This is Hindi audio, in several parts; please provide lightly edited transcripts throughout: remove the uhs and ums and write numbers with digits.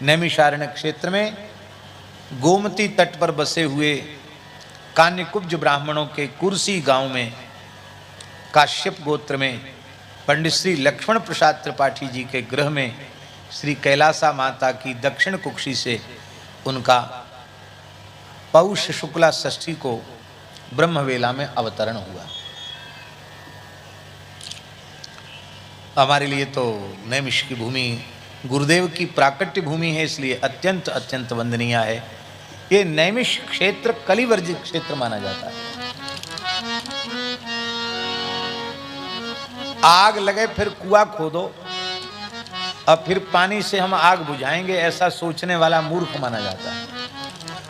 नैमिषारण्य क्षेत्र में गोमती तट पर बसे हुए कान्यकुब्ज ब्राह्मणों के कुर्सी गांव में काश्यप गोत्र में पंडित श्री लक्ष्मण प्रसाद त्रिपाठी जी के गृह में श्री कैलासा माता की दक्षिण कुक्षी से उनका पौष शुक्ला षष्ठी को ब्रह्मवेला में अवतरण हुआ। हमारे लिए तो नैमिष की भूमि गुरुदेव की प्राकट्य भूमि है, इसलिए अत्यंत अत्यंत वंदनीय है। ये नैमिष क्षेत्र कलिवर्जित क्षेत्र माना जाता है। आग लगे फिर कुआं खोदो और फिर पानी से हम आग बुझाएंगे, ऐसा सोचने वाला मूर्ख माना जाता है।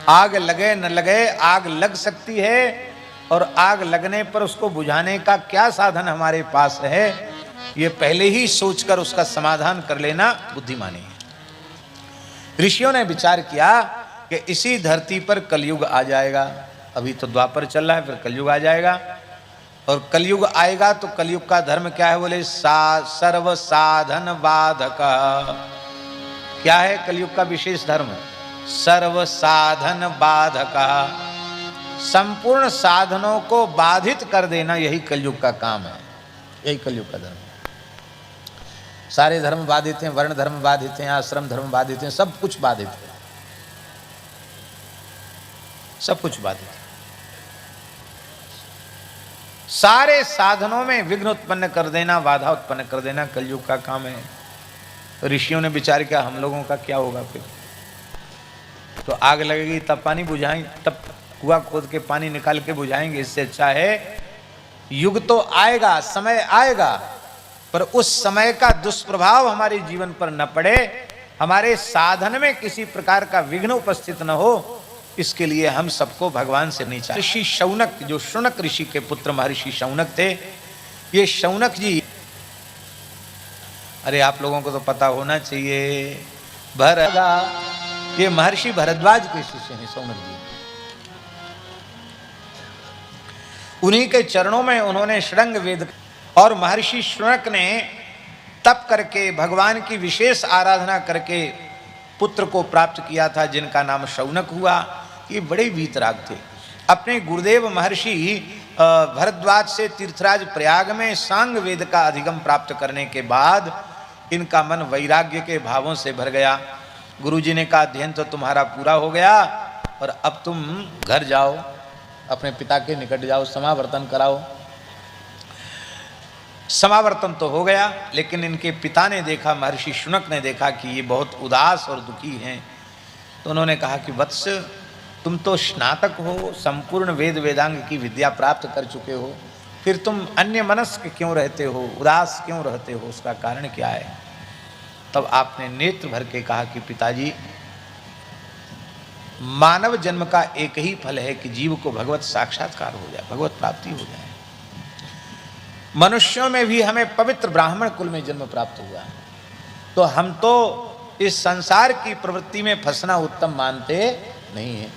आग लगे न लगे, आग लग सकती है और आग लगने पर उसको बुझाने का क्या साधन हमारे पास है, ये पहले ही सोचकर उसका समाधान कर लेना बुद्धिमानी है। ऋषियों ने विचार किया कि इसी धरती पर कलयुग आ जाएगा। अभी तो द्वापर चल रहा है, फिर कलयुग आ जाएगा और कलयुग आएगा तो कलयुग का धर्म क्या है? बोले सर्व साधन बाधक। क्या है कलयुग का विशेष धर्म? सर्व साधन बाधक। संपूर्ण साधनों को बाधित कर देना, यही कलयुग का काम है, यही कलयुग का धर्म है। सारे धर्म बाधित हैं, वर्ण धर्म बाधित हैं, आश्रम धर्म बाधित हैं, सब कुछ बाधित है, सब कुछ बाधित है। सारे साधनों में विघ्न उत्पन्न कर देना, बाधा उत्पन्न कर देना कलयुग का काम है। ऋषियों ने विचार किया हम लोगों का क्या होगा? फिर तो आग लगेगी तब पानी बुझाएंगे, तब कुआं खोद के पानी निकाल के बुझाएंगे। इससे अच्छा है युग तो आएगा, समय आएगा, पर उस समय का दुष्प्रभाव हमारे जीवन पर न पड़े, हमारे साधन में किसी प्रकार का विघ्न उपस्थित न हो, इसके लिए हम सबको भगवान से नहीं चाहिए। ऋषि शौनक, जो शुनक ऋषि के पुत्र महर्षि शौनक थे, ये शौनक जी, अरे आप लोगों को तो पता होना चाहिए, ये महर्षि भरद्वाज के शिष्य हैं शौनक जी। उन्हीं के चरणों में उन्होंने षडंग वेद और महर्षि शौनक ने तप करके भगवान की विशेष आराधना करके पुत्र को प्राप्त किया था, जिनका नाम शौनक हुआ। ये बड़े वीतराग थे। अपने गुरुदेव महर्षि भरद्वाज से तीर्थराज प्रयाग में सांग वेद का अधिगम प्राप्त करने के बाद इनका मन वैराग्य के भावों से भर गया। गुरुजी ने कहा अध्ययन तो तुम्हारा पूरा हो गया और अब तुम घर जाओ, अपने पिता के निकट जाओ, समावर्तन कराओ। समावर्तन तो हो गया, लेकिन इनके पिता ने देखा, महर्षि शुनक ने देखा कि ये बहुत उदास और दुखी हैं। तो उन्होंने कहा कि वत्स, तुम तो स्नातक हो, संपूर्ण वेद वेदांग की विद्या प्राप्त कर चुके हो, फिर तुम अन्य मनस्क क्यों रहते हो, उदास क्यों रहते हो, उसका कारण क्या है? तब आपने नेत्र भर के कहा कि पिताजी, मानव जन्म का एक ही फल है कि जीव को भगवत साक्षात्कार हो जाए, भगवत प्राप्ति हो जाए। मनुष्यों में भी हमें पवित्र ब्राह्मण कुल में जन्म प्राप्त हुआ, तो हम तो इस संसार की प्रवृत्ति में फंसना उत्तम मानते नहीं हैं।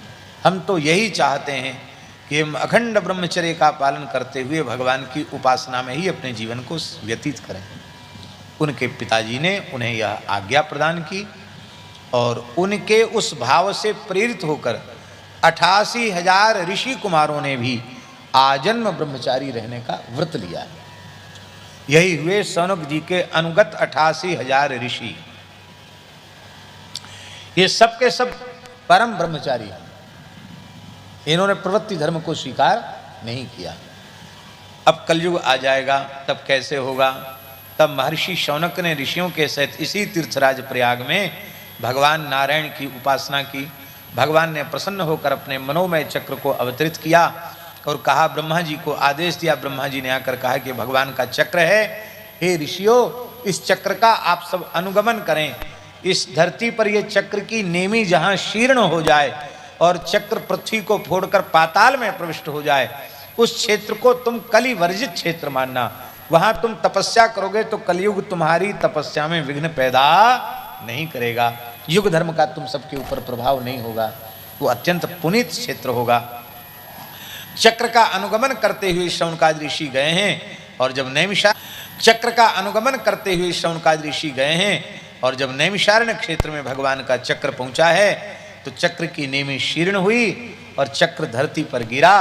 हम तो यही चाहते हैं कि हम अखंड ब्रह्मचर्य का पालन करते हुए भगवान की उपासना में ही अपने जीवन को व्यतीत करें। उनके पिताजी ने उन्हें यह आज्ञा प्रदान की और उनके उस भाव से प्रेरित होकर 88,000 ऋषि कुमारों ने भी आजन्म ब्रह्मचारी रहने का व्रत लिया है। यही हुए शौनक जी के अनुगत 88,000 ऋषि। ये सब के सब परम ब्रह्मचारी हैं। इन्होंने प्रवृत्ति धर्म को स्वीकार नहीं किया। अब कलयुग आ जाएगा, तब कैसे होगा? तब महर्षि शौनक ने ऋषियों के सहित इसी तीर्थराज प्रयाग में भगवान नारायण की उपासना की। भगवान ने प्रसन्न होकर अपने मनोमय चक्र को अवतरित किया और कहा, ब्रह्मा जी को आदेश दिया। ब्रह्मा जी ने आकर कहा कि भगवान का चक्र है, हे ऋषियों, इस चक्र का आप सब अनुगमन करें। इस धरती पर यह चक्र की नेमी जहां शीर्ण हो जाए और चक्र पृथ्वी को फोड़कर पाताल में प्रविष्ट हो जाए, उस क्षेत्र को तुम कलि वर्जित क्षेत्र मानना। वहां तुम तपस्या करोगे तो कलयुग तुम्हारी तपस्या में विघ्न पैदा नहीं करेगा। युग धर्म का तुम सबके ऊपर प्रभाव नहीं होगा, वो अत्यंत पुनीत क्षेत्र होगा। चक्र का अनुगमन करते हुए शौनकादि ऋषि गए हैं और जब नैमिषा चक्र का अनुगमन करते हुए शौनकादि ऋषि गए हैं और जब नैमिषारण्य क्षेत्र में भगवान का चक्र पहुंचा है तो चक्र की नेमी शीर्ण हुई और चक्र धरती पर गिरा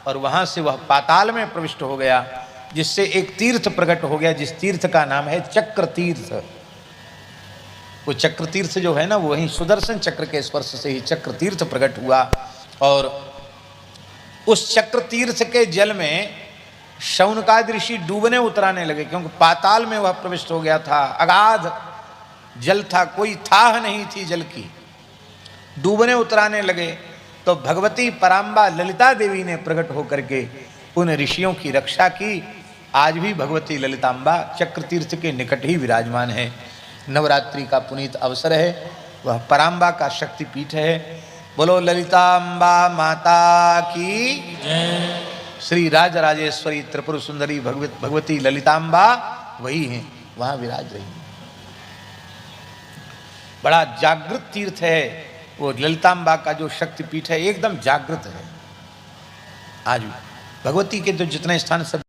और वहां से वह पाताल में प्रविष्ट हो गया, जिससे एक तीर्थ प्रकट हो गया, जिस तीर्थ का नाम है चक्र तीर्थ। वो चक्र तीर्थ जो है ना, वो वहीं सुदर्शन चक्र के स्पर्श से ही चक्र तीर्थ प्रकट हुआ। और उस चक्र तीर्थ के जल में शौनकादि ऋषि डूबने उतराने लगे, क्योंकि पाताल में वह प्रविष्ट हो गया था, अगाध जल था, कोई थाह नहीं थी जल की, डूबने उतराने लगे। तो भगवती पराम्बा ललिता देवी ने प्रकट होकर के उन ऋषियों की रक्षा की। आज भी भगवती ललितांबा चक्र तीर्थ के निकट ही विराजमान है। नवरात्रि का पुनीत अवसर है, वह पराम्बा का शक्तिपीठ है। बोलो ललितांबा माता की जय। श्री राजराजेश्वरी त्रिपुर सुंदरी भगवती ललितांबा वही हैं, वहां विराज रही। बड़ा जागृत तीर्थ है वो ललितांबा का जो शक्तिपीठ है, एकदम जागृत है। आज भी भगवती के तो जितने स्थान सब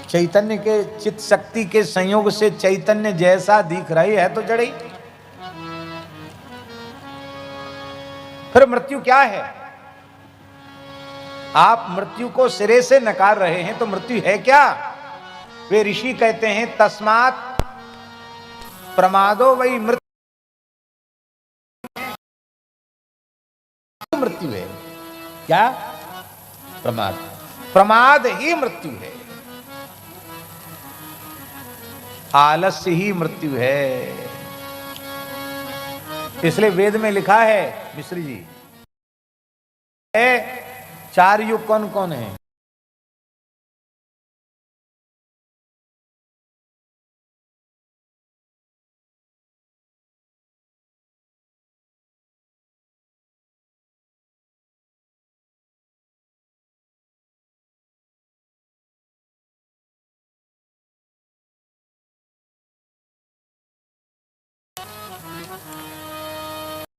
चैतन्य के चित्त शक्ति के संयोग से चैतन्य जैसा दिख रही है तो जड़ी। फिर मृत्यु क्या है? आप मृत्यु को सिरे से नकार रहे हैं तो मृत्यु है क्या? वे ऋषि कहते हैं तस्मात् प्रमादो वही मृत्यु है। क्या? प्रमाद। प्रमाद ही मृत्यु है, आलस्य ही मृत्यु है। इसलिए वेद में लिखा है, मिश्री जी, चार युग कौन कौन है?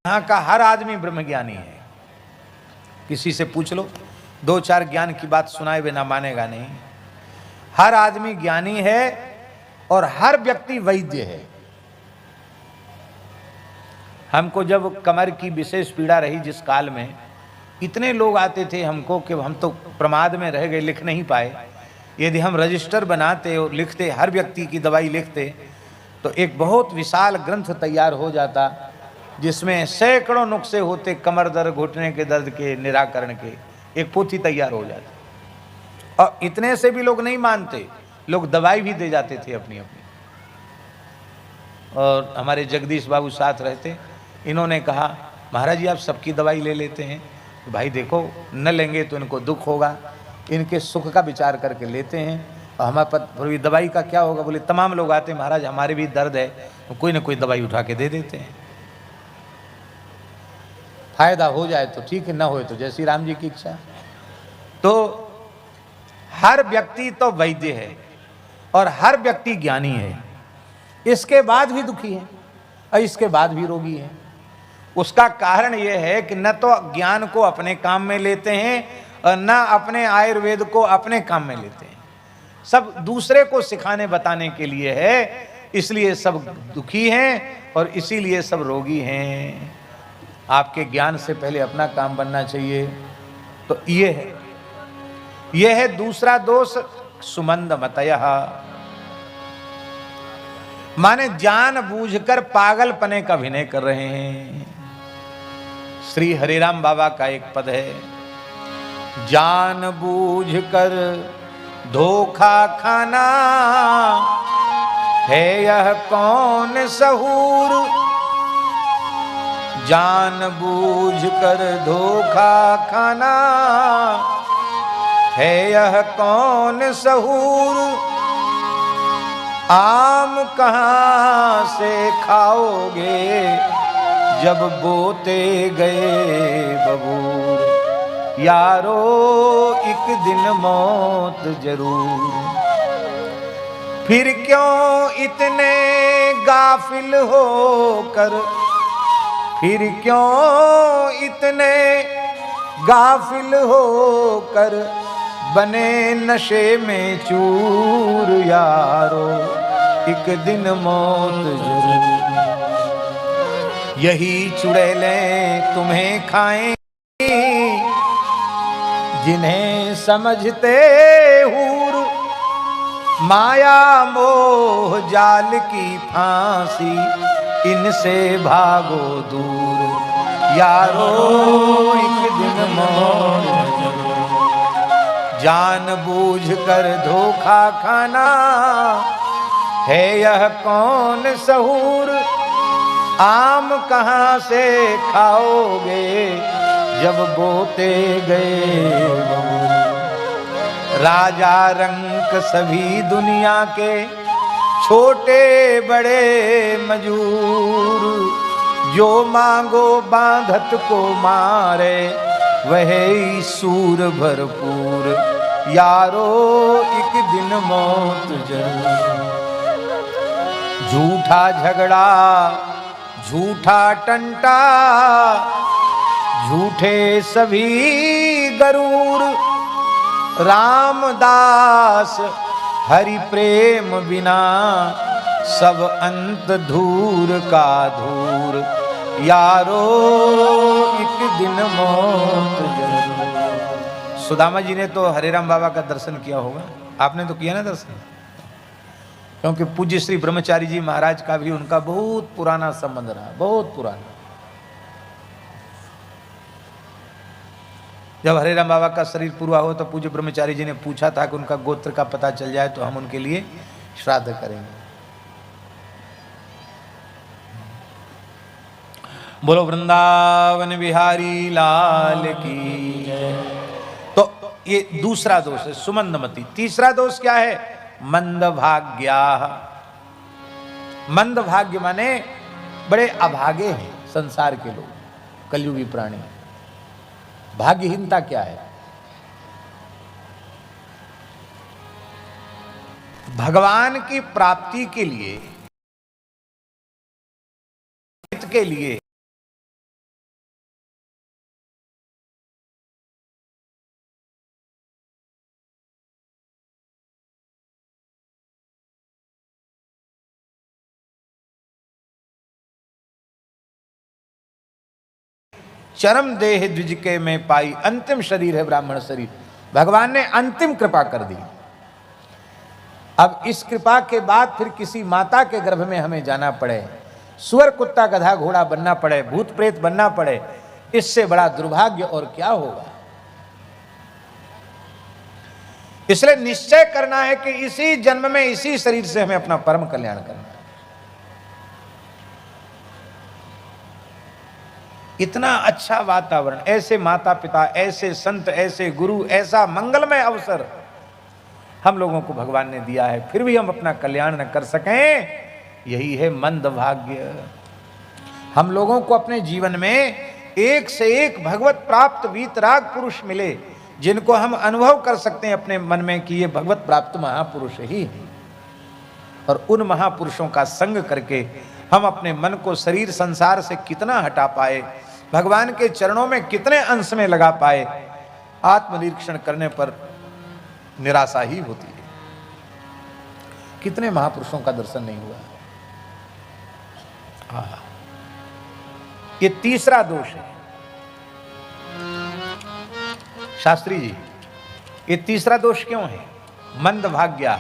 यहां का हर आदमी ब्रह्मज्ञानी है। किसी से पूछ लो, दो चार ज्ञान की बात सुनाए बिना मानेगा नहीं। हर आदमी ज्ञानी है और हर व्यक्ति वैद्य है। हमको जब कमर की विशेष पीड़ा रही जिस काल में, इतने लोग आते थे हमको कि हम तो प्रमाद में रह गए, लिख नहीं पाए। यदि हम रजिस्टर बनाते और लिखते, हर व्यक्ति की दवाई लिखते, तो एक बहुत विशाल ग्रंथ तैयार हो जाता जिसमें सैकड़ों नुस्खे होते, कमर दर्द, घुटने के दर्द के निराकरण के, एक पोथी तैयार हो जाती। और इतने से भी लोग नहीं मानते, लोग दवाई भी दे जाते थे अपनी अपनी। और हमारे जगदीश बाबू साथ रहते, इन्होंने कहा महाराज जी आप सबकी दवाई ले लेते हैं, तो भाई देखो न लेंगे तो इनको दुख होगा, इनके सुख का विचार करके लेते हैं। और हमारे पर दवाई का क्या होगा? बोले तमाम लोग आते हैं महाराज हमारे भी दर्द है, तो कोई ना कोई दवाई उठा के दे देते हैं। फायदा हो जाए तो ठीक है, ना हो तो जैसी राम जी की इच्छा। तो हर व्यक्ति तो वैद्य है और हर व्यक्ति ज्ञानी है, इसके बाद भी दुखी है और इसके बाद भी रोगी है। उसका कारण यह है कि न तो ज्ञान को अपने काम में लेते हैं और न अपने आयुर्वेद को अपने काम में लेते हैं। सब दूसरे को सिखाने बताने के लिए है, इसलिए सब दुखी हैं और इसीलिए सब रोगी हैं। आपके ज्ञान से पहले अपना काम बनना चाहिए। तो ये है दूसरा दोष, सुमंद मतयः, माने जान बूझकर पागलपने का अभिनय कर रहे हैं। श्री हरिराम बाबा का एक पद है, जान बूझकर धोखा खाना है यह कौन सहूर, जान बूझकर धोखा खाना है यह कौन सहूर, आम कहाँ से खाओगे जब बोते गए बबूर, यारो एक दिन मौत जरूर, फिर क्यों इतने गाफिल होकर, फिर क्यों इतने गाफिल होकर बने नशे में चूर, यारो एक दिन मौत जरूर, यही चुड़ैलें तुम्हें खाएं जिन्हें समझते हूर, माया मोह जाल की फांसी इनसे भागो दूर, यारो एक दिन मौत जरूर, जान बूझकर धोखा खाना है यह कौन सहूर, आम कहाँ से खाओगे जब बोते गए बबूर, राजा रंक सभी दुनिया के छोटे बड़े मजूर, जो मांगो बांधत को मारे वही सूर भरपूर, यारो एक दिन मौत जरूर, झूठा झगड़ा झूठा टंटा झूठे सभी गरूर, रामदास हरि प्रेम बिना सब अंत धूर का धूर, यारो एक दिन मौत जरूर। सुदामा जी ने तो हरिराम बाबा का दर्शन किया होगा, आपने तो किया ना दर्शन, क्योंकि पूज्य श्री ब्रह्मचारी जी महाराज का भी उनका बहुत पुराना संबंध रहा, बहुत पुराना। जब हरिराम बाबा का शरीर पूरा हो तो पूज्य ब्रह्मचारी जी ने पूछा था कि उनका गोत्र का पता चल जाए तो हम उनके लिए श्राद्ध करेंगे। बोलो वृंदावन बिहारी लाल की। तो ये दूसरा दोष है सुमंदमती। तीसरा दोष क्या है? मंदभाग्या। मंदभाग्य माने बड़े अभागे हैं संसार के लोग, कलयुगी प्राणी। भाग्यहीनता क्या है? भगवान की प्राप्ति के लिए चरम देह द्विज के में पाई, अंतिम शरीर है ब्राह्मण शरीर। भगवान ने अंतिम कृपा कर दी। अब इस कृपा के बाद फिर किसी माता के गर्भ में हमें जाना पड़े, सुअर कुत्ता गधा घोड़ा बनना पड़े, भूत प्रेत बनना पड़े, इससे बड़ा दुर्भाग्य और क्या होगा। इसलिए निश्चय करना है कि इसी जन्म में इसी शरीर से हमें अपना परम कल्याण करना है। इतना अच्छा वातावरण, ऐसे माता पिता, ऐसे संत, ऐसे गुरु, ऐसा मंगलमय अवसर हम लोगों को भगवान ने दिया है, फिर भी हम अपना कल्याण न कर सकें, यही है मंदभाग्य। हम लोगों को अपने जीवन में एक से एक भगवत प्राप्त वीतराग पुरुष मिले, जिनको हम अनुभव कर सकते हैं अपने मन में कि ये भगवत प्राप्त महापुरुष ही है। और उन महापुरुषों का संग करके हम अपने मन को शरीर संसार से कितना हटा पाए, भगवान के चरणों में कितने अंश में लगा पाए, आत्मनिरीक्षण करने पर निराशा ही होती है। कितने महापुरुषों का दर्शन नहीं हुआ। हाँ, ये तीसरा दोष है शास्त्री जी। ये तीसरा दोष क्यों है? मंदभाग्या।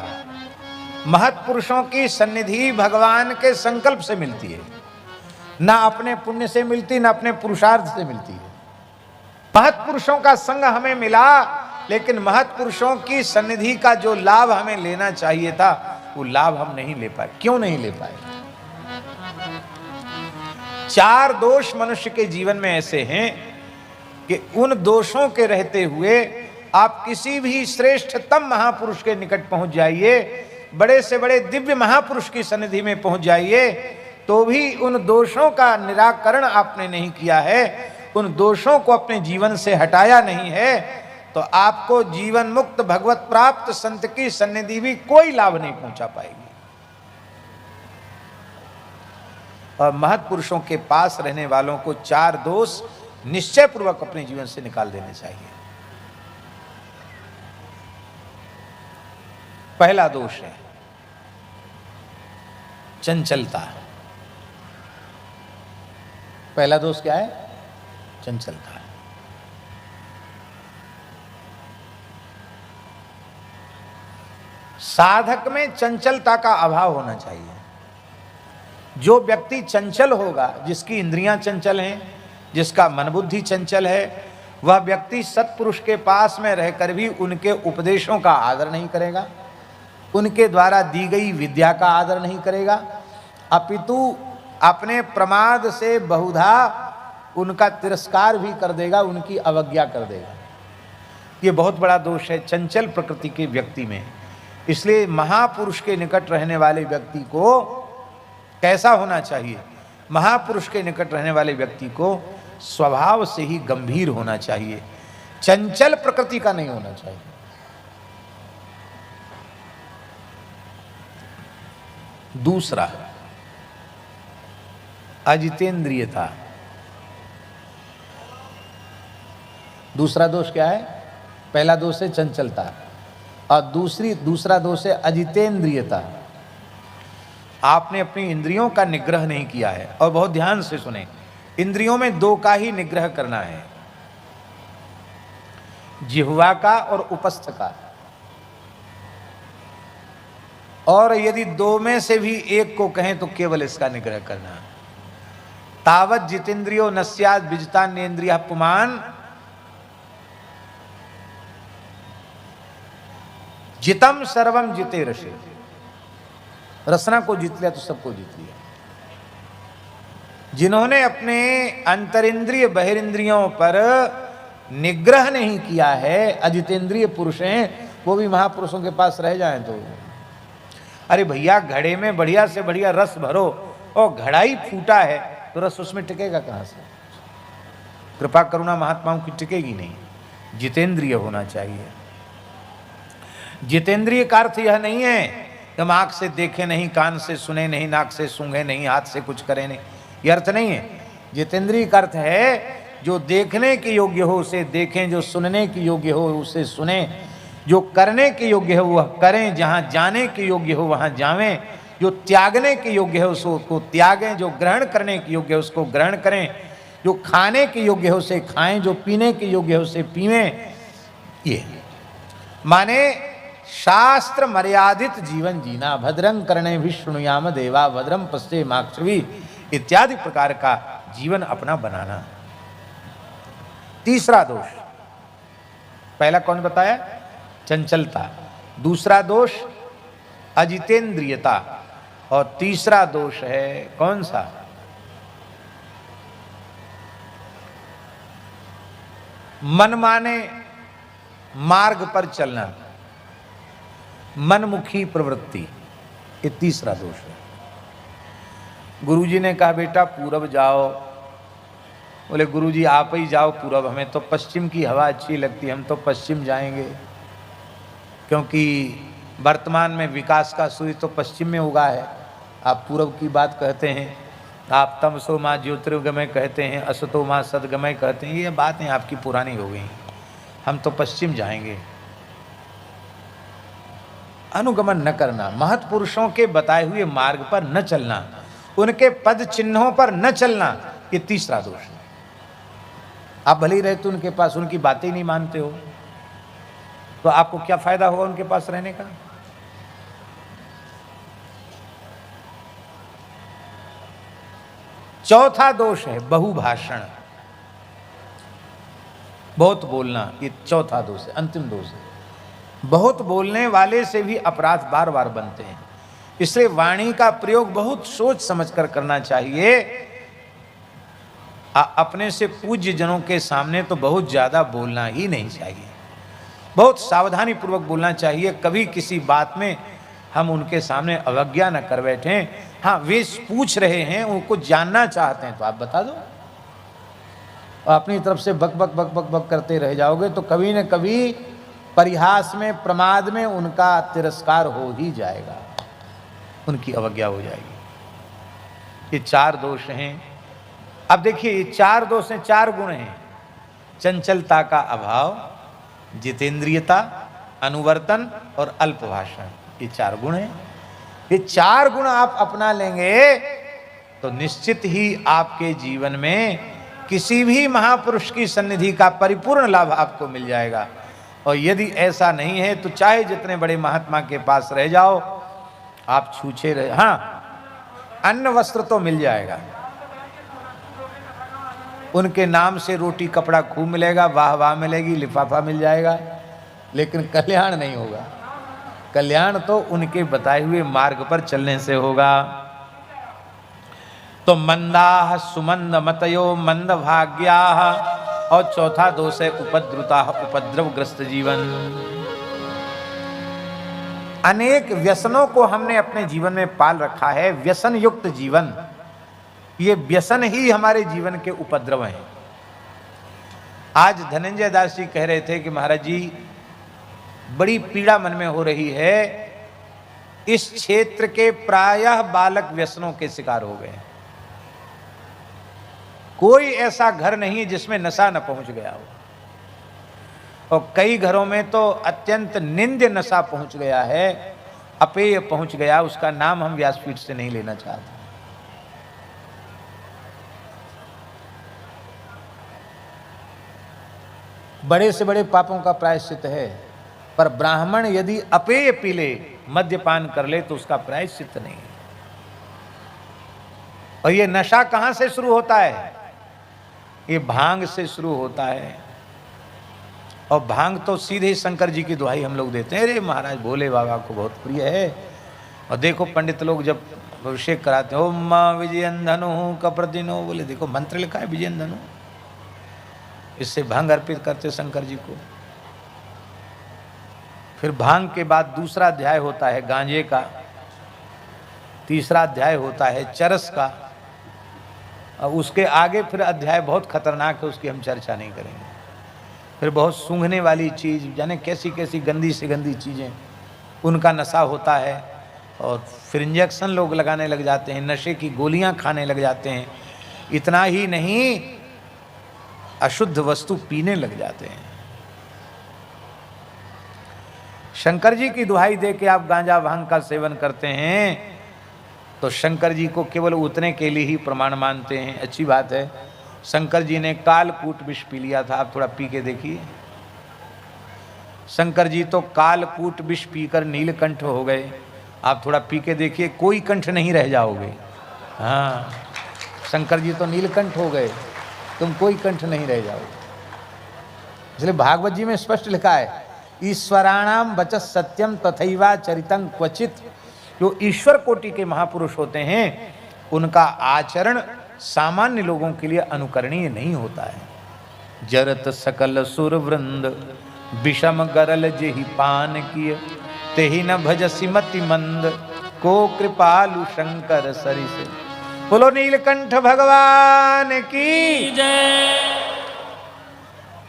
महत्पुरुषों की सन्निधि भगवान के संकल्प से मिलती है, ना अपने पुण्य से मिलती, ना अपने पुरुषार्थ से मिलती है। महत्पुरुषों का संग हमें मिला, लेकिन महत्पुरुषों की सन्निधि का जो लाभ हमें लेना चाहिए था, वो लाभ हम नहीं ले पाए। क्यों नहीं ले पाए? 4 दोष मनुष्य के जीवन में ऐसे हैं कि उन दोषों के रहते हुए आप किसी भी श्रेष्ठतम महापुरुष के निकट पहुंच जाइए, बड़े से बड़े दिव्य महापुरुष की सन्निधि में पहुंच जाइए, तो भी उन दोषों का निराकरण आपने नहीं किया है, उन दोषों को अपने जीवन से हटाया नहीं है, तो आपको जीवन मुक्त भगवत प्राप्त संत की सन्निधि भी कोई लाभ नहीं पहुंचा पाएगी। और महत्पुरुषों के पास रहने वालों को 4 दोष निश्चय पूर्वक अपने जीवन से निकाल देने चाहिए। पहला दोष है चंचलता। पहला दोष क्या है? चंचलता। साधक में चंचलता का अभाव होना चाहिए। जो व्यक्ति चंचल होगा, जिसकी इंद्रियां चंचल हैं, जिसका मन बुद्धि चंचल है, वह व्यक्ति सत्पुरुष के पास में रहकर भी उनके उपदेशों का आदर नहीं करेगा, उनके द्वारा दी गई विद्या का आदर नहीं करेगा, अपितु अपने प्रमाद से बहुधा उनका तिरस्कार भी कर देगा, उनकी अवज्ञा कर देगा। ये बहुत बड़ा दोष है चंचल प्रकृति के व्यक्ति में। इसलिए महापुरुष के निकट रहने वाले व्यक्ति को कैसा होना चाहिए? महापुरुष के निकट रहने वाले व्यक्ति को स्वभाव से ही गंभीर होना चाहिए, चंचल प्रकृति का नहीं होना चाहिए। दूसरा, अजितेंद्रियता। दूसरा दोष क्या है? पहला दोष है चंचलता और दूसरा दोष है अजितेंद्रियता। आपने अपनी इंद्रियों का निग्रह नहीं किया है। और बहुत ध्यान से सुने, इंद्रियों में 2 का ही निग्रह करना है, जिह्वा का और उपस्थ का। और यदि 2 में से भी एक को कहें तो केवल इसका निग्रह करना। तावत जितेंद्रियो न स्यात् विजितान्येन्द्रियः पुमान्। जितम सर्वम जिते रसे। रसना को जीत लिया तो सबको जीत लिया। जिन्होंने अपने अंतरिंद्रिय बहिरिंद्रियों पर निग्रह नहीं किया है, अजितेंद्रिय पुरुष हैं, वो भी महापुरुषों के पास रह जाएं तो। अरे भैया, घड़े में बढ़िया से बढ़िया रस भरो और घड़ा ही फूटा है तो रस उसमें टिकेगा कहां से? कृपा करुणा महात्माओं की टिकेगी नहीं। जितेंद्रिय होना चाहिए। जितेंद्रिय का अर्थ यह नहीं है कि हम आंख से देखें नहीं, कान से सुने नहीं, नाक से सूंघे नहीं, हाथ से कुछ करें नहीं, यह अर्थ नहीं है। जितेंद्रिय का अर्थ है जो देखने के योग्य हो उसे देखें, जो सुनने के योग्य हो उसे सुने, जो करने के योग्य हो वह करें, जहाँ जाने के योग्य हो वहाँ जावें, जो त्यागने के योग्य है उसको त्यागें, जो ग्रहण करने के योग्य है उसको ग्रहण करें, जो खाने के योग्य है उसे खाएं, जो पीने के योग्य है उसे पीवें। ये माने शास्त्र मर्यादित जीवन जीना। भद्रं कर्णे भी शृणुयाम देवा, भद्रं पश्ये माक्षवी इत्यादि प्रकार का जीवन अपना बनाना। तीसरा दोष, पहला कौन बताया? चंचलता। दूसरा दोष अजितेंद्रियता। और तीसरा दोष है कौन सा? मनमाने मार्ग पर चलना, मनमुखी प्रवृत्ति। ये तीसरा दोष है। गुरुजी ने कहा बेटा पूरब जाओ। बोले गुरुजी आप ही जाओ पूरब, हमें तो पश्चिम की हवा अच्छी लगती है, हम तो पश्चिम जाएंगे, क्योंकि वर्तमान में विकास का सूर्य तो पश्चिम में उगा है। आप पूरब की बात कहते हैं, आप तमसो माँ ज्योतिर्गमय कहते हैं, असतो माँ सदगमय कहते हैं, ये बातें आपकी पुरानी हो गई। हम तो पश्चिम जाएंगे। अनुगमन न करना, महत् पुरुषों के बताए हुए मार्ग पर न चलना, उनके पद चिन्हों पर न चलना, ये तीसरा दोष है। आप भले ही रहते उनके पास, उनकी बातें नहीं मानते हो, तो आपको क्या फायदा होगा उनके पास रहने का? चौथा दोष है बहुभाषण, बहुत बोलना, ये चौथा दोष है, अंतिम दोष है। बहुत बोलने वाले से भी अपराध बार बार बनते हैं, इसलिए वाणी का प्रयोग बहुत सोच समझकर करना चाहिए। अपने से पूज्य जनों के सामने तो बहुत ज्यादा बोलना ही नहीं चाहिए, बहुत सावधानी पूर्वक बोलना चाहिए। कभी किसी बात में हम उनके सामने अवज्ञा न कर बैठे। हाँ, वे पूछ रहे हैं, उनको जानना चाहते हैं तो आप बता दो, अपनी तरफ से बक बक बक बक बक करते रह जाओगे तो कभी न कभी परिहास में, प्रमाद में उनका तिरस्कार हो ही जाएगा, उनकी अवज्ञा हो जाएगी। ये चार दोष हैं। अब देखिए, ये चार दोष हैं, चार गुण हैं। चंचलता का अभाव, जितेंद्रियता, अनुवर्तन और अल्प भाषण, ये चार गुण हैं। ये चार गुण आप अपना लेंगे तो निश्चित ही आपके जीवन में किसी भी महापुरुष की सन्निधि का परिपूर्ण लाभ आपको मिल जाएगा। और यदि ऐसा नहीं है तो चाहे जितने बड़े महात्मा के पास रह जाओ, आप छूछे रहे, हाँ, अन्न वस्त्र तो मिल जाएगा, उनके नाम से रोटी कपड़ा खूब मिलेगा, वाह वाह मिलेगी, लिफाफा मिल जाएगा, लेकिन कल्याण नहीं होगा। कल्याण तो उनके बताए हुए मार्ग पर चलने से होगा। तो मंदाह सुमंद मतयो मंद भाग्याह, और चौथा दोष है उपद्रुता, उपद्रवग्रस्त जीवन। अनेक व्यसनों को हमने अपने जीवन में पाल रखा है, व्यसन युक्त जीवन। ये व्यसन ही हमारे जीवन के उपद्रव हैं। आज धनंजय दास जी कह रहे थे कि महाराज जी, बड़ी पीड़ा मन में हो रही है, इस क्षेत्र के प्रायः बालक व्यसनों के शिकार हो गए। कोई ऐसा घर नहीं जिसमें नशा न पहुंच गया हो, और कई घरों में तो अत्यंत निंद्य नशा पहुंच गया है, अपेय पहुंच गया, उसका नाम हम व्यासपीठ से नहीं लेना चाहते। बड़े से बड़े पापों का प्रायश्चित है, पर ब्राह्मण यदि अपेय पी ले, मद्यपान कर ले, तो उसका प्रायश्चित नहीं है। और ये नशा कहां से शुरू होता है? ये भांग से शुरू होता है। और भांग तो सीधे शंकर जी की दुहाई हम लोग देते हैं, अरे महाराज भोले बाबा को बहुत प्रिय है। और देखो पंडित लोग जब अभिषेक कराते हैं, ओम मां विजयन धनु कप्रदिनो, बोले देखो मंत्र लिखा है विजयन धनु, इससे भांग अर्पित करते शंकर जी को। फिर भांग के बाद दूसरा अध्याय होता है गांजे का, तीसरा अध्याय होता है चरस का, और उसके आगे फिर अध्याय बहुत खतरनाक है, उसकी हम चर्चा नहीं करेंगे। फिर बहुत सूंघने वाली चीज़, जाने कैसी कैसी गंदी से गंदी चीज़ें, उनका नशा होता है। और फिर इंजेक्शन लोग लगाने लग जाते हैं, नशे की गोलियां खाने लग जाते हैं। इतना ही नहीं, अशुद्ध वस्तु पीने लग जाते हैं। शंकर जी की दुहाई दे के आप गांजा भांग का सेवन करते हैं तो शंकर जी को केवल उतने के लिए ही प्रमाण मानते हैं। अच्छी बात है, शंकर जी ने कालकूट विष पी लिया था, आप थोड़ा पी के देखिए। शंकर जी तो कालकूट विष पीकर नीलकंठ हो गए, आप थोड़ा पी के देखिए, कोई कंठ नहीं रह जाओगे। हाँ, शंकर जी तो नीलकंठ हो गए, तुम कोई कंठ नहीं रह जाओगे। इसलिए भागवत जी में स्पष्ट लिखा है, ईश्वराणाम वचः सत्यम तथैवा चरितं क्वचित। जो ईश्वर कोटि के महापुरुष होते हैं, उनका आचरण सामान्य लोगों के लिए अनुकरणीय नहीं होता है। जरत सकल सुर वृंद विषम गरल जेहि पान किय, तेहि न भजसि मति मंद, को कृपालु शंकर सरिस। बोलो नीलकंठ भगवान की जय।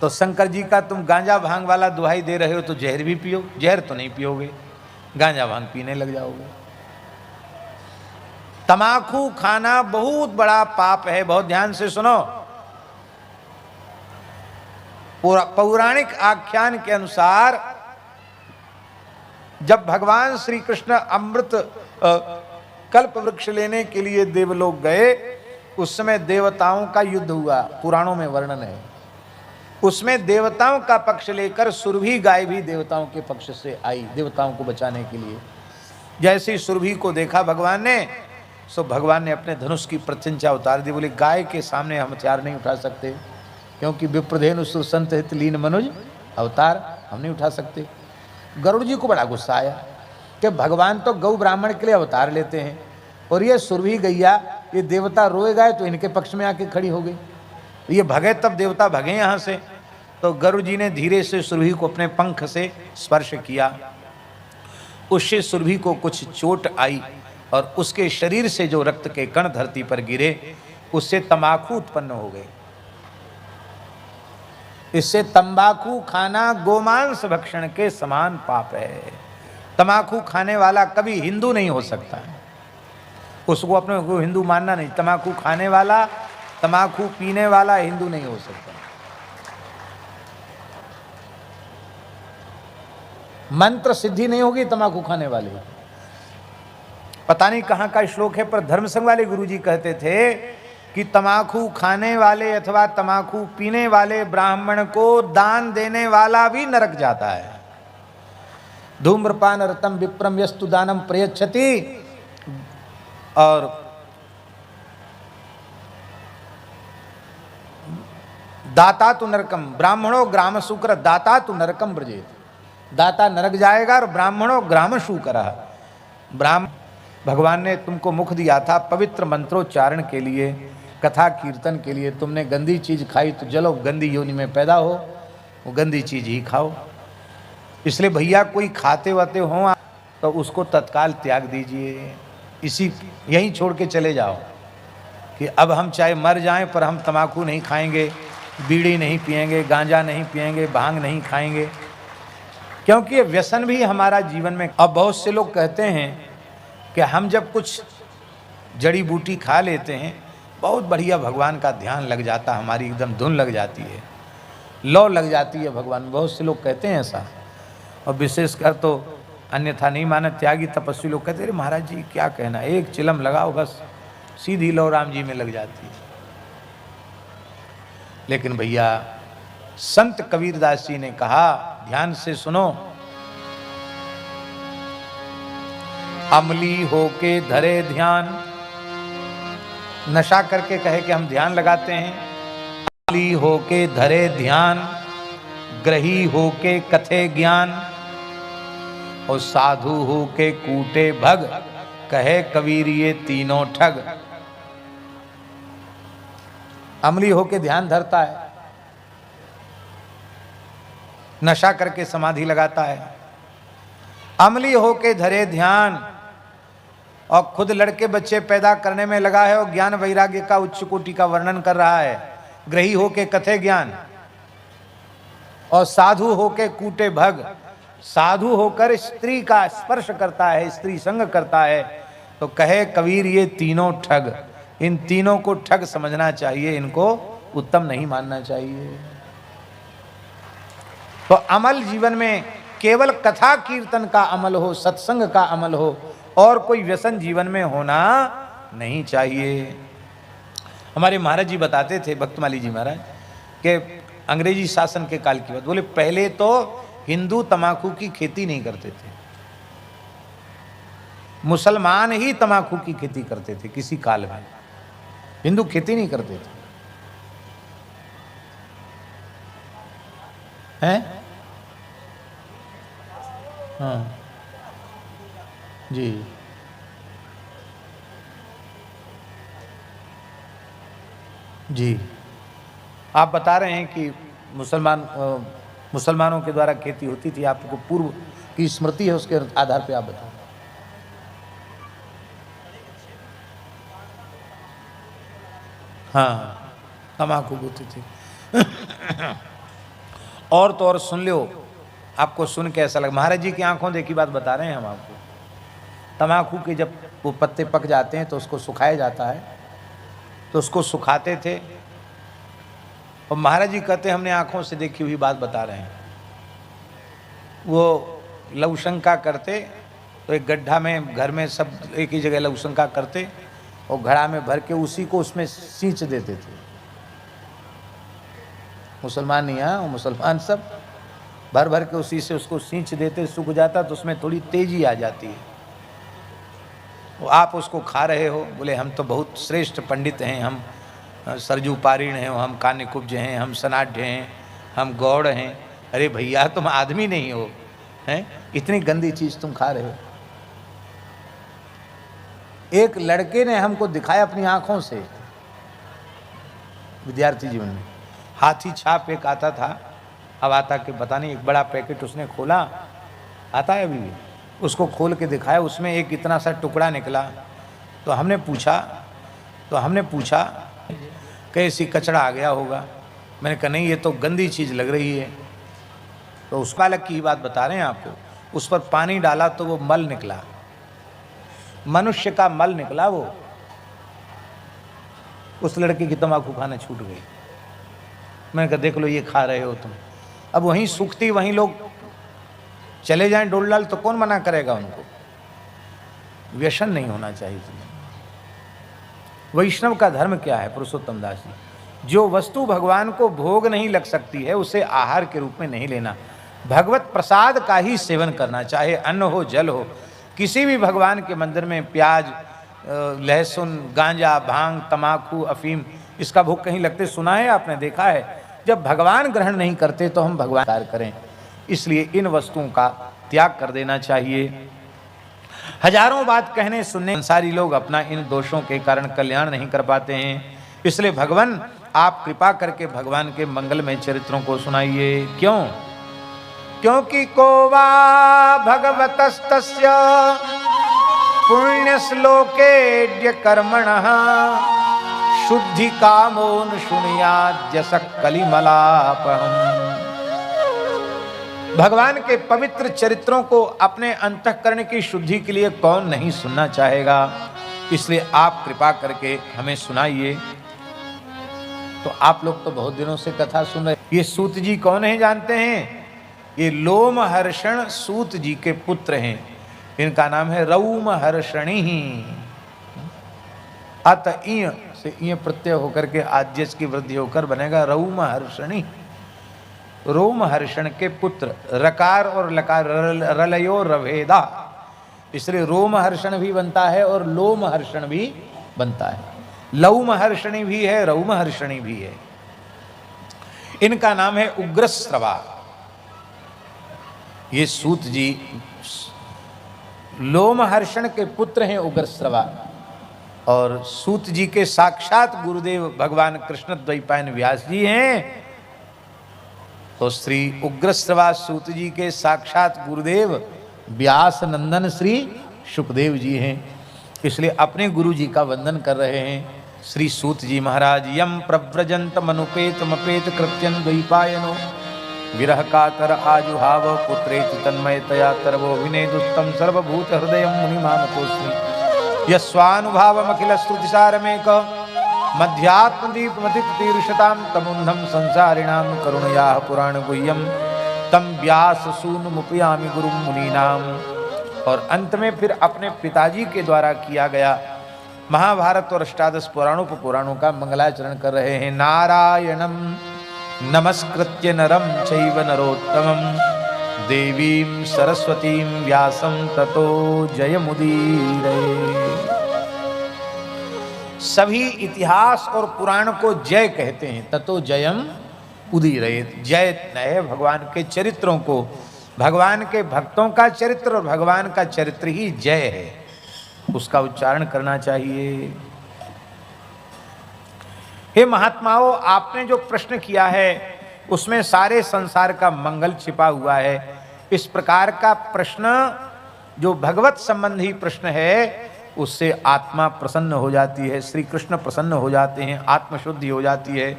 तो शंकर जी का तुम गांजा भांग वाला दुहाई दे रहे हो तो जहर भी पियो, जहर तो नहीं पियोगे, गांजा भांग पीने लग जाओगे। तमाकू खाना बहुत बड़ा पाप है, बहुत ध्यान से सुनो। पौराणिक आख्यान के अनुसार जब भगवान श्री कृष्ण अमृत कल्प वृक्ष लेने के लिए देवलोक गए, उस समय देवताओं का युद्ध हुआ, पुराणों में वर्णन है। उसमें देवताओं का पक्ष लेकर सुरभि गाय भी देवताओं के पक्ष से आई, देवताओं को बचाने के लिए। जैसे ही सुरभि को देखा भगवान ने, सो भगवान ने अपने धनुष की प्रत्यंचा उतार दी। बोले गाय के सामने हम हथियार नहीं उठा सकते, क्योंकि विप्रधेनु सुरसंत हित लीन मनुज अवतार, हम नहीं उठा सकते। गरुड़ जी को बड़ा गुस्सा आया कि भगवान तो गौ ब्राह्मण के लिए अवतार लेते हैं, और ये सुरभि गैया, ये देवता रोए गए तो इनके पक्ष में आके खड़ी हो गई। ये भगे तब देवता भगे यहाँ से। तो गरुड़ जी ने धीरे से सुरभि को अपने पंख से स्पर्श किया। उससे सुरभि को कुछ चोट आई और उसके शरीर से जो रक्त के कण धरती पर गिरे, उससे तंबाकू उत्पन्न हो गए। इससे तंबाकू खाना गोमांस भक्षण के समान पाप है। तंबाकू खाने वाला कभी हिंदू नहीं हो सकता है, उसको अपने को हिंदू मानना नहीं। तंबाकू खाने वाला, तंबाकू पीने वाला हिंदू नहीं हो सकता। मंत्र सिद्धि नहीं होगी तंबाकू खाने वाले। पता नहीं कहाँ का श्लोक है, पर धर्मसंघ वाले गुरुजी कहते थे कि तंबाकू खाने वाले अथवा तंबाकू पीने वाले ब्राह्मण को दान देने वाला भी नरक जाता है। धूम्रपान रतम विप्रम यस्तु दानम प्रयच्छति, और दाता तो नरकम ब्राह्मणों ग्राम शुक्र दाता तो नरकम ब्रजेत। दाता नरक जाएगा और ब्राह्मणों ग्राम शुक्र। ब्राह्मण भगवान ने तुमको मुख दिया था पवित्र मंत्रोच्चारण के लिए, कथा कीर्तन के लिए। तुमने गंदी चीज खाई तो जलो गंदी योनि में पैदा हो, वो गंदी चीज ही खाओ। इसलिए भैया कोई खाते वाते हो तो उसको तत्काल त्याग दीजिए, इसी यहीं छोड़ के चले जाओ कि अब हम चाहे मर जाएं पर हम तंबाकू नहीं खाएंगे, बीड़ी नहीं पिएंगे, गांजा नहीं पिएंगे, भांग नहीं खाएंगे, क्योंकि ये व्यसन भी हमारा जीवन में। अब बहुत से लोग कहते हैं कि हम जब कुछ जड़ी बूटी खा लेते हैं, बहुत बढ़िया भगवान का ध्यान लग जाता, हमारी एकदम धुन लग जाती है, लौ लग जाती है भगवान। बहुत से लोग कहते हैं ऐसा, और विशेषकर तो अन्यथा नहीं माने त्यागी तपस्वी लोग कहते हैं महाराज जी क्या कहना, एक चिलम लगाओ बस सीधी लौ राम जी में लग जाती है। लेकिन भैया संत कबीरदास जी ने कहा, ध्यान से सुनो, अमली होके धरे ध्यान। नशा करके कहे कि हम ध्यान लगाते हैं। अमली होके धरे ध्यान, ग्रही होके कथे ज्ञान, और साधु होके कूटे भग, कहे कबीर ये तीनों ठग। अमली होके ध्यान धरता है, नशा करके समाधि लगाता है। अमली होके धरे ध्यान और खुद लड़के बच्चे पैदा करने में लगा है और ज्ञान वैराग्य का उच्च कोटि का वर्णन कर रहा है। ग्रही होके कथे ज्ञान, और साधु होके कूटे भग। साधु होकर स्त्री का स्पर्श करता है, स्त्री संग करता है, तो कहे कबीर ये तीनों ठग। इन तीनों को ठग समझना चाहिए, इनको उत्तम नहीं मानना चाहिए। तो अमल जीवन में केवल कथा कीर्तन का अमल हो, सत्संग का अमल हो, और कोई व्यसन जीवन में होना नहीं चाहिए। हमारे महाराज जी बताते थे, भक्तमाली जी महाराज, कि अंग्रेजी शासन के काल की बात, बोले पहले तो हिंदू तंबाकू की खेती नहीं करते थे, मुसलमान ही तंबाकू की खेती करते थे किसी काल में, हिंदू खेती नहीं करते थे। हैं? हाँ जी, जी आप बता रहे हैं कि मुसलमानों के द्वारा खेती होती थी, आपको पूर्व की स्मृति है, उसके आधार पे आप बताएं। हाँ तम्बाकू होती थी। और तो और सुन लो, आपको सुन के ऐसा लगा, महाराज जी की आंखों देखी बात बता रहे हैं हम आपको। तम्बाकू के जब वो पत्ते पक जाते हैं तो उसको सुखाया जाता है, तो उसको सुखाते थे, और महाराज जी कहते हैं हमने आंखों से देखी हुई बात बता रहे हैं। वो लघुशंका करते तो एक गड्ढा में घर में सब एक ही जगह लघुशंका करते और घड़ा में भर के उसी को उसमें सींच देते थे। मुसलमान नहीं, हाँ मुसलमान सब भर भर के उसी से उसको सींच देते, सूख जाता तो उसमें थोड़ी तेजी आ जाती है। वो आप उसको खा रहे हो, बोले हम तो बहुत श्रेष्ठ पंडित हैं, हम सरजू पारीण हैं, हम कान्यकुब्ज हैं, हम सनाढ़ हैं, हम गौड़ हैं। अरे भैया तुम आदमी नहीं हो, हैं इतनी गंदी चीज तुम खा रहे हो। एक लड़के ने हमको दिखाया अपनी आंखों से, विद्यार्थी जीवन में, हाथी छाप एक आता था, अब आता कि पता नहीं, एक बड़ा पैकेट उसने खोला, आता है अभी भी, उसको खोल के दिखाया, उसमें एक इतना सा टुकड़ा निकला। तो हमने पूछा कैसी कचड़ा आ गया होगा। मैंने कहा नहीं ये तो गंदी चीज़ लग रही है। तो उस बालक की ही बात बता रहे हैं आपको, उस पर पानी डाला तो वो मल निकला, मनुष्य का मल निकला। वो उस लड़के की तंबाकू खाना छूट गई। मैंने कहा देख लो ये खा रहे हो तुम। अब वहीं सूखती वहीं लोग चले जाएं डोल डाल तो कौन मना करेगा उनको। व्यसन नहीं होना चाहिए तुम्हें। वैष्णव का धर्म क्या है पुरुषोत्तम दास जी, जो वस्तु भगवान को भोग नहीं लग सकती है उसे आहार के रूप में नहीं लेना, भगवत प्रसाद का ही सेवन करना, चाहे अन्न हो जल हो। किसी भी भगवान के मंदिर में प्याज, लहसुन, गांजा, भांग, तमाकू, अफीम इसका भोग कहीं लगते सुना है आपने, देखा है? जब भगवान ग्रहण नहीं करते तो हम भगवान कार्य करें, इसलिए इन वस्तुओं का त्याग कर देना चाहिए। हजारों बात कहने सुनने संसारी लोग अपना इन दोषों के कारण कल्याण नहीं कर पाते हैं, इसलिए भगवान आप कृपा करके भगवान के मंगलमय चरित्रों को सुनाइए। क्यों? क्योंकि कोवा भगवतस्तस्य पुण्य श्लोके कर्मणः शुद्धि कामोन शुणयाद्यस कलिमलापहम्। भगवान के पवित्र चरित्रों को अपने अंतःकरण की शुद्धि के लिए कौन नहीं सुनना चाहेगा, इसलिए आप कृपा करके हमें सुनाइए। तो आप लोग तो बहुत दिनों से कथा सुन रहे। ये सूत जी कौन है जानते हैं? ये लोमहर्षण सूत जी के पुत्र हैं। इनका नाम है रौमहर्षणी। अत इय से इय प्रत्यय होकर के आद्यस की वृद्धि होकर बनेगा रौमहर्षणी। रोमहर्षण के पुत्र, रकार और लकार रलयो रभेदा, इसलिए रोमहर्षण भी बनता है और लोमहर्षण भी बनता है। लौमहर्षणी भी है, रौमहर्षणी भी है। इनका नाम है उग्रश्रवा। ये सूत जी लोमहर्षण के पुत्र हैं उग्रश्रवा, और सूत जी के साक्षात गुरुदेव भगवान कृष्ण द्वैपायन व्यास जी हैं। तो श्री उग्रश्रवा सूत जी के साक्षात गुरुदेव व्यास नंदन श्री शुकदेव जी हैं, इसलिए अपने गुरु जी का वंदन कर रहे हैं। श्री सूत जी महाराज यम प्रव्रजंत मनुपेत मपेत कृत्यन द्वैपायनो विरह कातर आजुहाव पुत्रेति तन्मयतया तरवो विनेदुस्तम सर्वभूत हृदय मुनिमानतोस्मि यस्वानुभावमखिल स्तुतिसारमेक मध्यात्मदीपमतितीर्षतां तमुन्धं संसारिणां करुणया पुराण गुह्यम तम व्यास सूनुमुपयामि गुरुं मुनीनाम। और अंत में फिर अपने पिताजी के द्वारा किया गया महाभारत और अष्टादश पुराणों का मंगलाचरण कर रहे हैं। नारायणं नमस्कृत्य नरं चैव नरोत्तमं देवीं सरस्वतीं व्यासं ततो जयमुदीरये। सभी इतिहास और पुराण को जय कहते हैं, ततो जयम उदीरयेत। जय है भगवान के चरित्रों को, भगवान के भक्तों का चरित्र, और भगवान का चरित्र ही जय है, उसका उच्चारण करना चाहिए। हे महात्माओं, आपने जो प्रश्न किया है उसमें सारे संसार का मंगल छिपा हुआ है। इस प्रकार का प्रश्न जो भगवत संबंधी प्रश्न है उससे आत्मा प्रसन्न हो जाती है, श्री कृष्ण प्रसन्न हो जाते हैं, आत्मशुद्धि हो जाती है।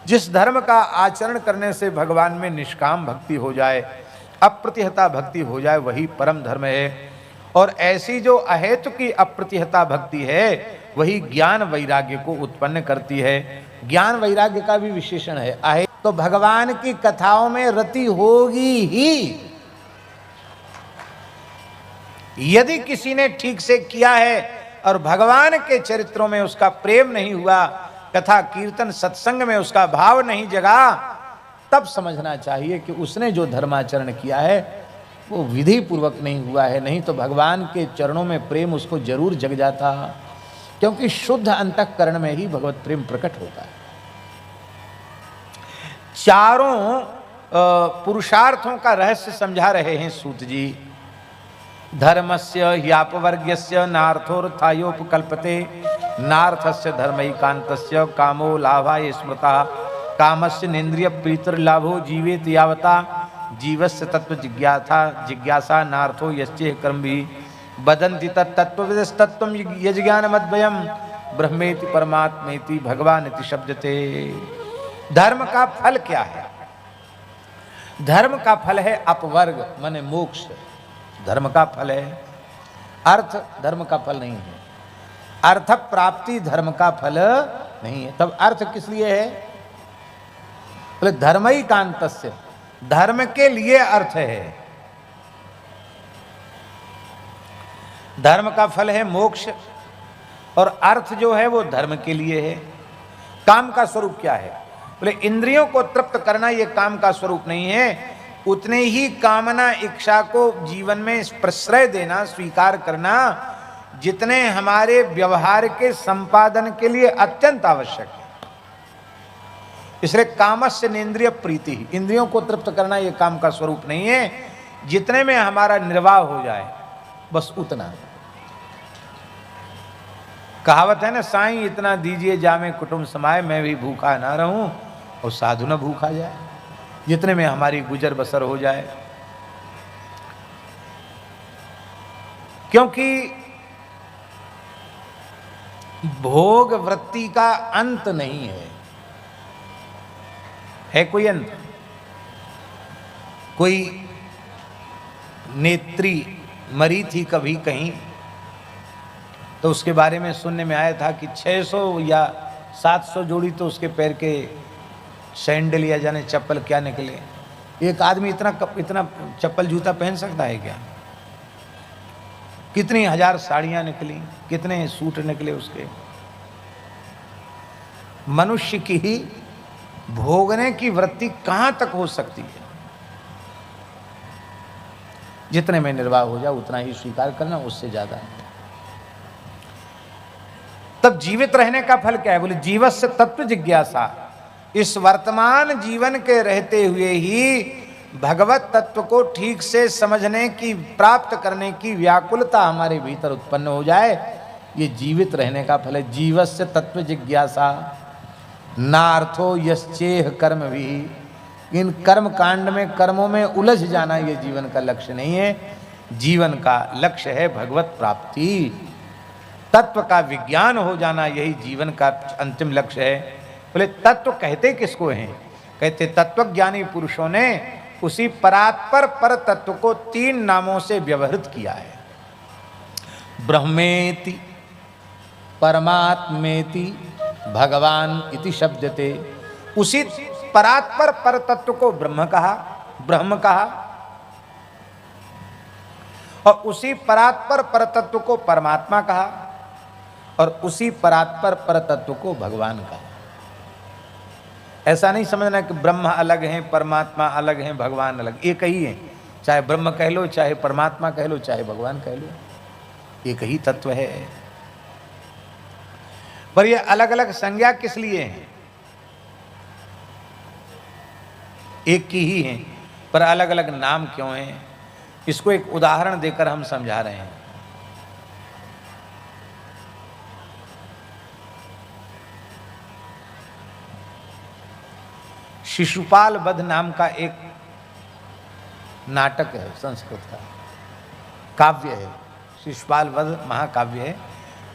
जिस धर्म का आचरण करने से भगवान में निष्काम भक्ति हो जाए, अप्रतिहता भक्ति हो जाए, वही परम धर्म है। और ऐसी जो अहेतु की अप्रतिहता भक्ति है वही ज्ञान वैराग्य को उत्पन्न करती है। ज्ञान वैराग्य का भी विशेषण है अहेतु, तो भगवान की कथाओं में रति होगी ही। यदि किसी ने ठीक से किया है और भगवान के चरित्रों में उसका प्रेम नहीं हुआ, कथा कीर्तन सत्संग में उसका भाव नहीं जगा, तब समझना चाहिए कि उसने जो धर्माचरण किया है वो विधि पूर्वक नहीं हुआ है। नहीं तो भगवान के चरणों में प्रेम उसको जरूर जग जाता, क्योंकि शुद्ध अंतःकरण में ही भगवत प्रेम प्रकट होता है। चारों पुरुषार्थों का रहस्य समझा रहे हैं सूत जी। धर्मस्य ह्यापवर्ग्यस्य नार्थोर्थायोपकल्पते, नार्थस्य धर्मैकान्तस्य कामो लाभाय स्मृता, कामस्य नेन्द्रिय प्रीतिर्लाभो जीवेत यावता, जीवस्य तत्व जिज्ञासा नार्थो यश्चेह कर्म भी वदन्ति तत्त्वविदस्तत्त्वं यज्ञानमद्वयं ब्रह्मेति परमात्मेति भगवानिति शब्दते। धर्म का फल क्या है? धर्म का फल है अपवर्ग माने मोक्ष, धर्म का फल है। अर्थ धर्म का फल नहीं है, अर्थ प्राप्ति धर्म का फल नहीं है। तब अर्थ किस लिए है? बोले धर्मैकान्तस्य, धर्म के लिए अर्थ है। धर्म का फल है मोक्ष और अर्थ जो है वो धर्म के लिए है। काम का स्वरूप क्या है? बोले इंद्रियों को तृप्त करना ये काम का स्वरूप नहीं है। उतने ही कामना इच्छा को जीवन में प्रश्रय देना, स्वीकार करना, जितने हमारे व्यवहार के संपादन के लिए अत्यंत आवश्यक है। इसलिए कामस्य नेन्द्रिय प्रीति, इंद्रियों को तृप्त करना ये काम का स्वरूप नहीं है। जितने में हमारा निर्वाह हो जाए बस उतना। कहावत है ना, साईं इतना दीजिए जामे कुटुंब समाए, मैं भी भूखा ना रहूं और साधु न भूखा जाए। जितने में हमारी गुजर बसर हो जाए, क्योंकि भोग वृत्ति का अंत नहीं है कोई अंत? कोई नेत्री मरी थी कभी कहीं, तो उसके बारे में सुनने में आया था कि 600 या 700 जोड़ी तो उसके पैर के सैंडल या जाने चप्पल क्या निकले। एक आदमी इतना चप्पल जूता पहन सकता है क्या? कितनी हजार साड़ियां निकली, कितने सूट निकले उसके। मनुष्य की ही भोगने की वृत्ति कहां तक हो सकती है? जितने में निर्वाह हो जाए उतना ही स्वीकार करना, उससे ज्यादा। तब जीवित रहने का फल क्या है? बोले जीवस्य तत्व जिज्ञासा। इस वर्तमान जीवन के रहते हुए ही भगवत तत्व को ठीक से समझने की, प्राप्त करने की व्याकुलता हमारे भीतर उत्पन्न हो जाए, ये जीवित रहने का फल है। जीवस्य तत्व जिज्ञासा नार्थो यश्चेह कर्म भी। इन कर्म कांड में, कर्मों में उलझ जाना ये जीवन का लक्ष्य नहीं है। जीवन का लक्ष्य है भगवत प्राप्ति, तत्व का विज्ञान हो जाना, यही जीवन का अंतिम लक्ष्य है। बोले तत्व कहते किसको हैं? कहते तत्वज्ञानी पुरुषों ने उसी परात्पर पर तत्व को 3 नामों से व्यवहृत किया है। ब्रह्मेति, परमात्मेति, भगवान इति शब्दते। उसी परात्पर पर तत्व को ब्रह्म कहा और उसी परात्पर पर तत्व को परमात्मा कहा और उसी परात्पर पर तत्व को भगवान कहा। ऐसा नहीं समझना कि ब्रह्म अलग है, परमात्मा अलग है, भगवान अलग। एक ही है, चाहे ब्रह्म कह लो, चाहे परमात्मा कह लो, चाहे भगवान कह लो, एक ही तत्व है। पर ये अलग अलग संज्ञा किस लिए है? एक की ही है, पर अलग अलग नाम क्यों हैं? इसको एक उदाहरण देकर हम समझा रहे हैं। शिशुपाल वध नाम का एक नाटक है, संस्कृत का काव्य है। शिशुपाल वध महाकाव्य है।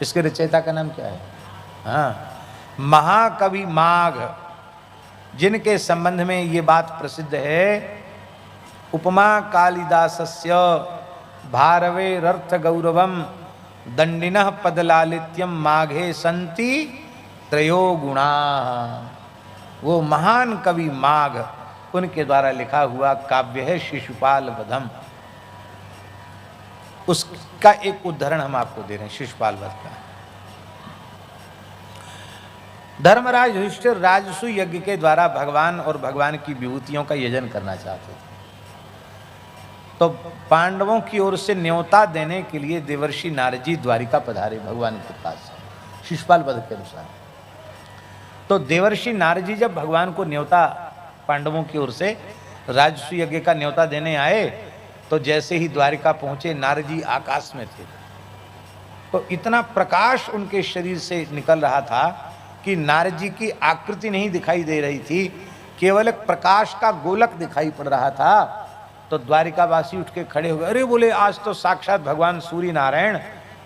इसके रचयिता का नाम क्या है? हाँ, महाकवि माघ, जिनके संबंध में ये बात प्रसिद्ध है। उपमा कालिदासस्य भारवेरर्थ गौरवम दंडिनः पदलालित्यम माघे संति त्रयो गुणा। वो महान कवि माघ, उनके द्वारा लिखा हुआ काव्य है शिशुपाल वधम। उसका एक उदाहरण हम आपको दे रहे हैं शिशुपाल वध का। धर्मराज युधिष्ठिर राजसु यज्ञ के द्वारा भगवान और भगवान की विभूतियों का यजन करना चाहते थे। तो पांडवों की ओर से न्योता देने के लिए देवर्षि नारद जी द्वारिका पधारे भगवान के पास शिशुपाल वध के अनुसार। तो देवर्षि नारद जी जब भगवान को न्योता पांडवों की ओर से राजसु यज्ञ का न्योता देने आए, तो जैसे ही द्वारिका पहुंचे नारद जी आकाश में थे। तो इतना प्रकाश उनके शरीर से निकल रहा था कि नारद जी की आकृति नहीं दिखाई दे रही थी, केवल एक प्रकाश का गोलक दिखाई पड़ रहा था। तो द्वारिकावासी उठ के खड़े हो गए, अरे बोले आज तो साक्षात भगवान सूर्य नारायण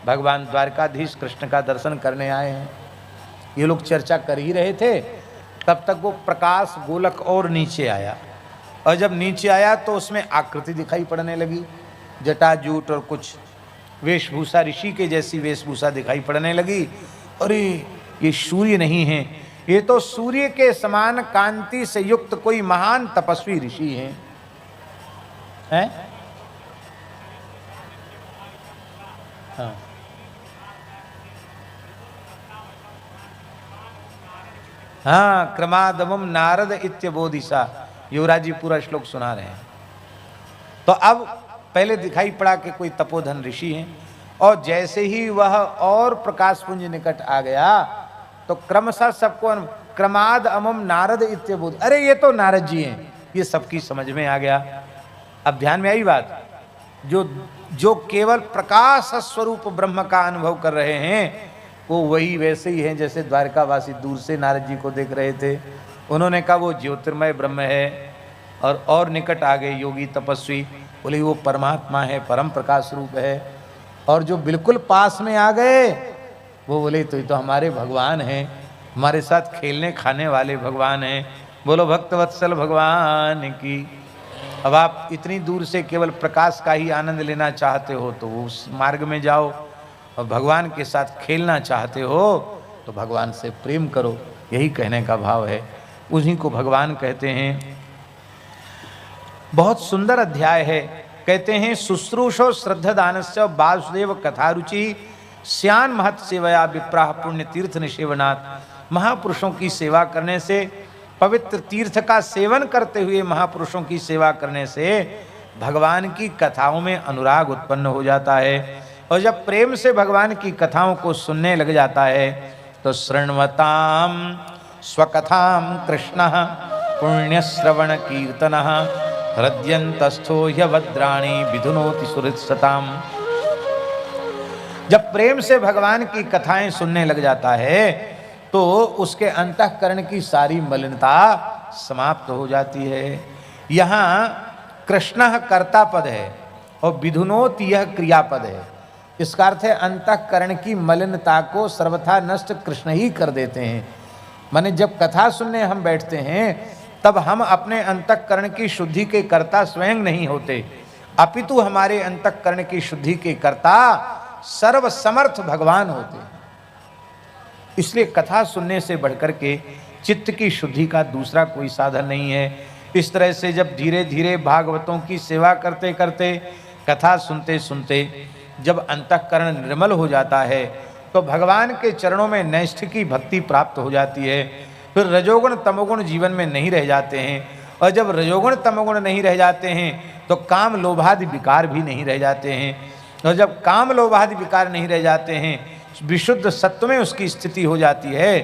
भगवान द्वारकाधीश कृष्ण का दर्शन करने आए हैं। ये लोग चर्चा कर ही रहे थे, तब तक वो प्रकाश गोलक और नीचे आया, और जब नीचे आया तो उसमें आकृति दिखाई पड़ने लगी, जटाजूट और कुछ वेशभूषा ऋषि के जैसी वेशभूषा दिखाई पड़ने लगी। अरे ये सूर्य नहीं है, ये तो सूर्य के समान कांति से युक्त कोई महान तपस्वी ऋषि हैं। हाँ हाँ, क्रमादमम नारद इत्यबोधिसा, युवराज जी पूरा श्लोक सुना रहे हैं। तो अब पहले दिखाई पड़ा कि कोई तपोधन ऋषि हैं, और जैसे ही वह और प्रकाश पुंज निकट आ गया तो क्रमशः सबको क्रमाद अमम नारद इत्यबोध, अरे ये तो नारद जी हैं, ये सबकी समझ में आ गया। अब ध्यान में आई बात, जो केवल प्रकाश स्वरूप ब्रह्म का अनुभव कर रहे हैं वो वही वैसे ही हैं जैसे द्वारकावासी दूर से नारद जी को देख रहे थे। उन्होंने कहा वो ज्योतिर्मय ब्रह्म है, और निकट आ गए योगी तपस्वी, बोले वो परमात्मा है, परम प्रकाश रूप है। और जो बिल्कुल पास में आ गए वो बोले तो ये तो हमारे भगवान हैं, हमारे साथ खेलने खाने वाले भगवान हैं। बोलो भक्तवत्सल भगवान की। अब आप इतनी दूर से केवल प्रकाश का ही आनंद लेना चाहते हो तो उस मार्ग में जाओ, और भगवान के साथ खेलना चाहते हो तो भगवान से प्रेम करो, यही कहने का भाव है। उन्हीं को भगवान कहते हैं। बहुत सुंदर अध्याय है। कहते हैं शुश्रूषो श्रद्धादानस्य वासुदेव कथारुचि श्यान महत सेवया विप्राह पुण्य तीर्थ निषेवनाथ। महापुरुषों की सेवा करने से, पवित्र तीर्थ का सेवन करते हुए महापुरुषों की सेवा करने से भगवान की कथाओं में अनुराग उत्पन्न हो जाता है। और जब प्रेम से भगवान की कथाओं को सुनने लग जाता है तो शृण्वताम स्वकथाम कृष्ण पुण्य श्रवण कीर्तन हृदयंतस्थो ह्यवद्राणी विधुनोति सुहृत्सताम। जब प्रेम से भगवान की कथाएं सुनने लग जाता है तो उसके अंतःकरण की सारी मलिनता समाप्त हो जाती है। यहाँ कृष्ण कर्ता पद है और विधुनोति यह क्रियापद है। इसका अर्थ है अंतःकरण की मलिनता को सर्वथा नष्ट कृष्ण ही कर देते हैं। माने जब कथा सुनने हम बैठते हैं तब हम अपने अंतःकरण की शुद्धि के कर्ता स्वयं नहीं होते, अपितु हमारे अंतःकरण की शुद्धि के कर्ता सर्वसमर्थ भगवान होते हैं। इसलिए कथा सुनने से बढ़कर के चित्त की शुद्धि का दूसरा कोई साधन नहीं है। इस तरह से जब धीरे धीरे भागवतों की सेवा करते करते, कथा सुनते सुनते जब अंतःकरण निर्मल हो जाता है तो भगवान के चरणों में नैष्ठ की भक्ति प्राप्त हो जाती है। फिर रजोगुण तमोगुण जीवन में नहीं रह जाते हैं, और जब रजोगुण तमोगुण नहीं रह जाते हैं तो काम लोभादि विकार भी नहीं रह जाते हैं, और जब काम लोभादि विकार नहीं रह जाते हैं विशुद्ध सत्व में उसकी स्थिति हो जाती है।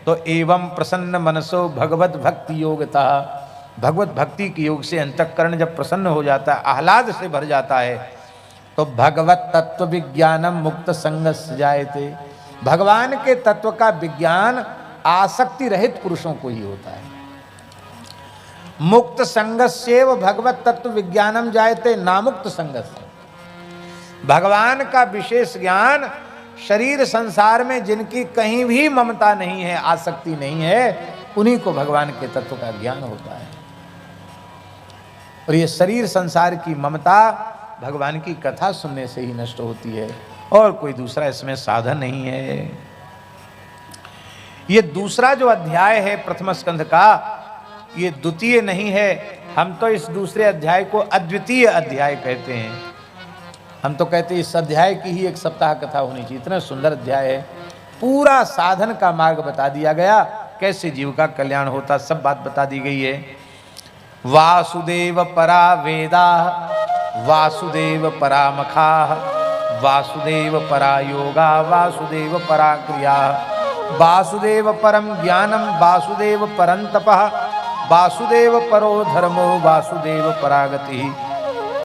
तो एवं प्रसन्न मनसो भगवत भक्ति योगता, भगवत भक्ति के योग से अंतःकरण जब प्रसन्न हो जाता है, आह्लाद से भर जाता है, तो भगवत तत्व विज्ञानम मुक्त संगस्य जायते। भगवान के तत्व का विज्ञान आसक्ति रहित पुरुषों को ही होता है। मुक्त संगस्येव भगवत तत्व विज्ञानम जायते नामुक्त संगस्य। भगवान का विशेष ज्ञान शरीर संसार में जिनकी कहीं भी ममता नहीं है, आसक्ति नहीं है, उन्हीं को भगवान के तत्व का ज्ञान होता है। और ये शरीर संसार की ममता भगवान की कथा सुनने से ही नष्ट होती है, और कोई दूसरा इसमें साधन नहीं है। ये दूसरा जो अध्याय है प्रथम स्कंध का, ये द्वितीय नहीं है। हम तो इस दूसरे अध्याय को अद्वितीय अध्याय कहते हैं। हम तो कहते हैं इस अध्याय की ही एक सप्ताह कथा होनी चाहिए, इतना सुंदर अध्याय है। पूरा साधन का मार्ग बता दिया गया, कैसे जीव का कल्याण होता, सब बात बता दी गई है। वासुदेव परा वेदा, वासुदेव परा मखा, वासुदेव परा योगा, वासुदेव परा क्रिया, वासुदेव परम ज्ञानम, वासुदेव परम तपः, वासुदेव परो धर्मो, वासुदेव परागति।